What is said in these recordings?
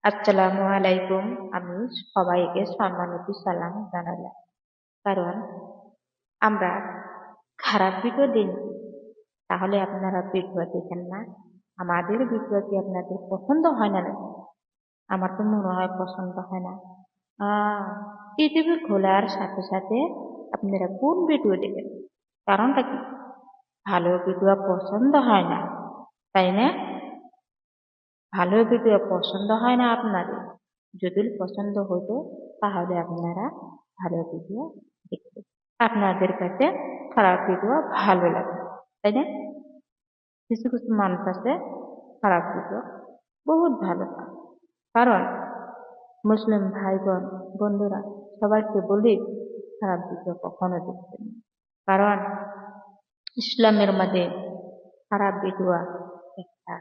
আসসালামু আলাইকুম। আমি সবাইকে সম্মানিত সালাম জানালাম। কারণ আমরা খারাপ ভিডিও দিই তাহলে আপনারা ভিডিও দেখেন না। আমাদের ভিডিও কি আপনাদের পছন্দ হয় না নাকি? আমার তো মনে হয় পছন্দ হয় না। ইউটিউবে খোলার সাথে সাথে আপনারা কোন ভিডিও দেখেন? কারণটা কি? ভালো ভিডিও পছন্দ হয় না, তাই না? ভালো ভিডিও পছন্দ হয় না আপনাদের। যদি পছন্দ হতো তাহলে আপনারা ভালো ভিডিও দেখতেন। আপনাদের কাছে খারাপ ভিডিও ভালো লাগে, তাই না? কিছু কিছু মানুষ আছে খারাপ ভিডিও বহুত ভালো পায়। কারণ মুসলিম ভাই বোন বন্ধুরা সবাইকে বলি খারাপ ভিডিও কখনো দেখবেন না। কারণ ইসলামের মধ্যে খারাপ ভিডিও একটা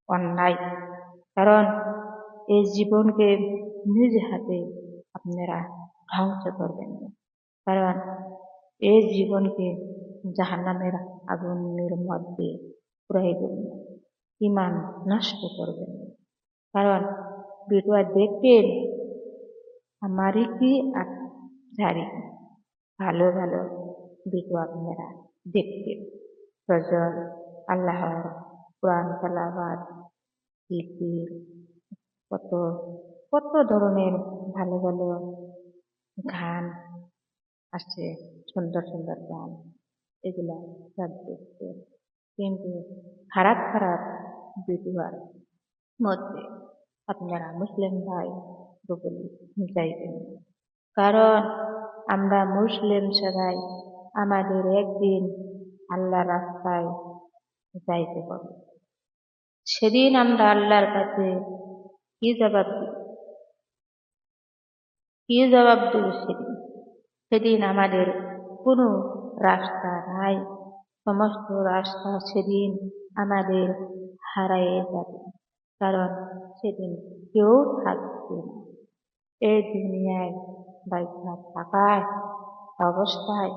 অন্যায়। কারণ এই জীবনকে নিজ হাতে আপনারা ধ্বংস করবেন না। কারণ এই জীবনকে জাহান্নামের আগুনের মধ্যে পুরাইবেন না, ঈমান নষ্ট করবেন না। কারণ ভিডিও দেখবেন আমারই কি জারি ভালো ভালো ভিডিও আপনারা দেখবেন। ফজর, আল্লাহর কোরআন তেলাওয়াত, জিকির, কত কত ধরনের ভালো ভালো গান আছে, সুন্দর সুন্দর গান, এগুলা সব দেখতে। কিন্তু খারাপ খারাপ ভিডিওর মধ্যে আপনারা মুসলিম ভাই বলি যাইবেন না। কারণ আমরা মুসলিম সবাই আমাদের একদিন আল্লাহ রাস্তায় যাইতে হবে। সেদিন আমরা আল্লাহর কাছে কি জবাব দিব? কি জবাব দেব সেদিন? সেদিন আমাদের কোনো রাস্তা নাই। সমস্ত রাস্তা সেদিন আমাদের হারাইয়ে যাবে। কারণ সেদিন কেউ থাকবে না। এই দুনিয়ায় বাইচা থাকার অবস্থায়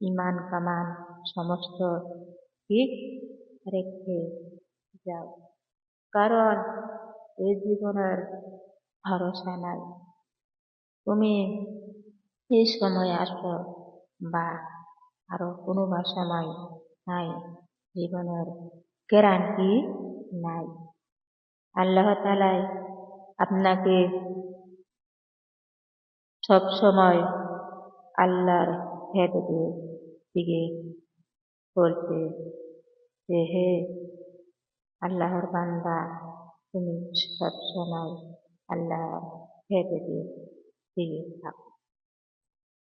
ঈমান কামান সমস্ত ঠিক রেখে যাও। কারণ এই জীবনের ভরসা নাই। তুমি এই সময় আসো বা আরো কোনো সময় নাই, জীবনের গ্যারান্টি নাই। আল্লাহ তাআলা আপনাকে সব সময় আল্লাহর হেদায়েতের দিকে বলছে যে হে আল্লাহর বান্দা, তুমি সব সময় আল্লাহর হেদায়েতের দিকে থাকো।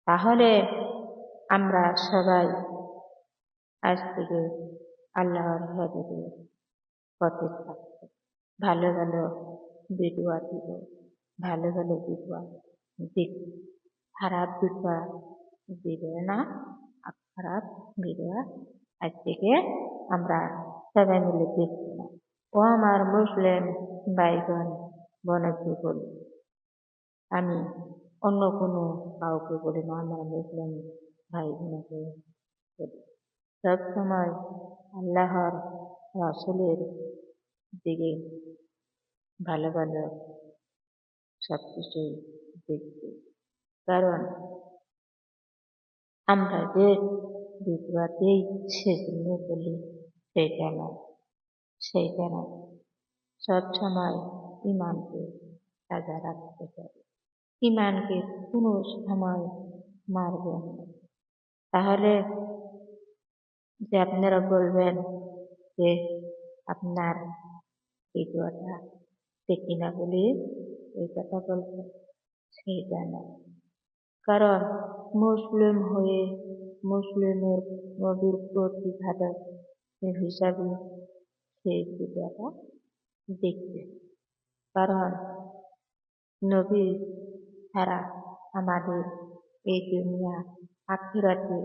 তাহলে আমরা সবাই আজ থেকে আল্লাহর হেদায়েতের পথে থাকবো। ভালো ভালো ভিডিও দিব, ভালো ভালো ভিডিও দেখব। খারাপ ভিডিও দিবে না। খারাপ ভিডিও আজ থেকে আমরা সবাই মিলে দেখবো না। ও আমার মুসলিম ভাই বোন বোনকে বলি, আমি অন্য কোনো কাউকে বলি না, আমার মুসলিম ভাই বোনকে বলি, সব সময় আল্লাহর রাসূলের দিকে ভালো ভালো সব কিছুই দেখবে। কারণ আমরা যে ভিডিওতেই সেজন্য বলি সেইটা না, সেইটা না। সব সময় ঈমানকে তাজা রাখতে হবে। ঈমানকে কোনো সময় মারবেন না। তাহলে যে আপনারা বলবেন যে আপনার ভিডিওটা দেখি না বলে এই কথা বলবেন, সেইটা না। কারণ মুসলিম হয়ে মুসলিমের নবীর প্রতিঘাতক হিসাবে সেই ভিডিওটা দেখবে। কারণ নবী ছাড়া আমাদের এই দুনিয়া আখিরাতে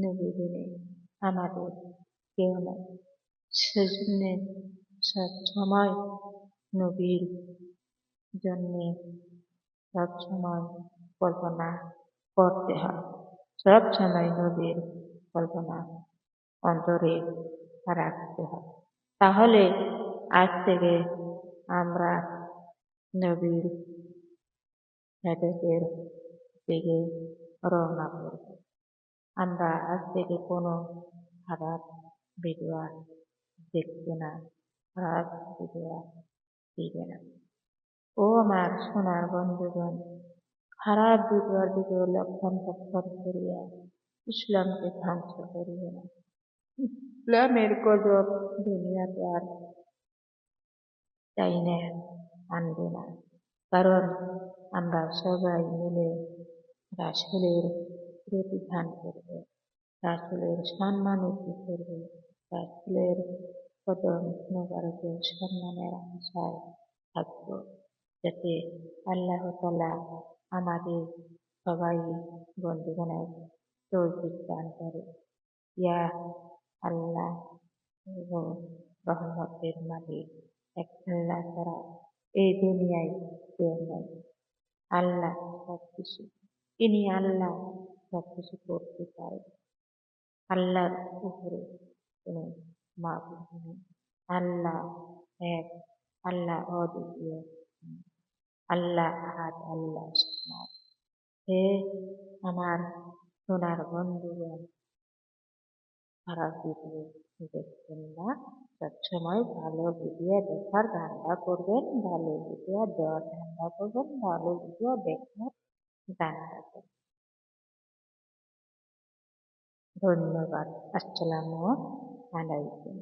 নবী বিনে আমাদের কেউ নাই। সেজন্য সব সময় নবীর জন্যে সব সময় কল্পনা করতে হয়। সব সময় নবীর কল্পনা অন্তরে রাখতে হয়। তাহলে আজ থেকে আমরা নবীর হেদায়েতের দিকে রওনা করব। আমরা আজ থেকে কোনো খারাপ ভিডিও দেখবে না, খারাপ ভিডিও দিবে না। ও আমার সোনার বন্ধুগণ, খারাপ ভিডিওর দিকে লক্ষণ করিয়া ইসলামকে ধ্বংস করিবে না। ইসলামের গজব দুনিয়াতে আর চাইনা আনবে না। কারণ আমরা সবাই মিলে রাসূলের প্রতিষ্ঠান করব, রাসূলের সম্মান উঁচু করব, রাসূলের কদম মোবারকের সম্মানের আশায় থাকব, যাতে আল্লাহ তাআলা আমাদের সবাই বন্ধুগণের তৌফিক দান করে। ইয়া আল্লাহ রহমতের মালিক এক আল্লাহ ছাড়া এই দুনিয়ায় কেউ নাই। আল্লাহ সবকিছু, তিনি আল্লাহ সবকিছু করতে পারে। আল্লাহর উপরে কোনো মাবুদ নেই। আল্লাহ এক, আল্লাহ অদ্বিতীয়, আল্লাহ আহাদ, আল্লাহ সামাদ। হে আমার সোনার বন্ধুগণ, খারাপ ভিডিও দেখবেন না, সবসময় ভালো ভিডিও দেখার ধান্দা করবেন, ভালো ভিডিও দেওয়ার ধান্দা করবেন, ভালো ভিডিও দেখার ধান্দা করবেন। ধন্যবাদ। আসসালামু আলাইকুম।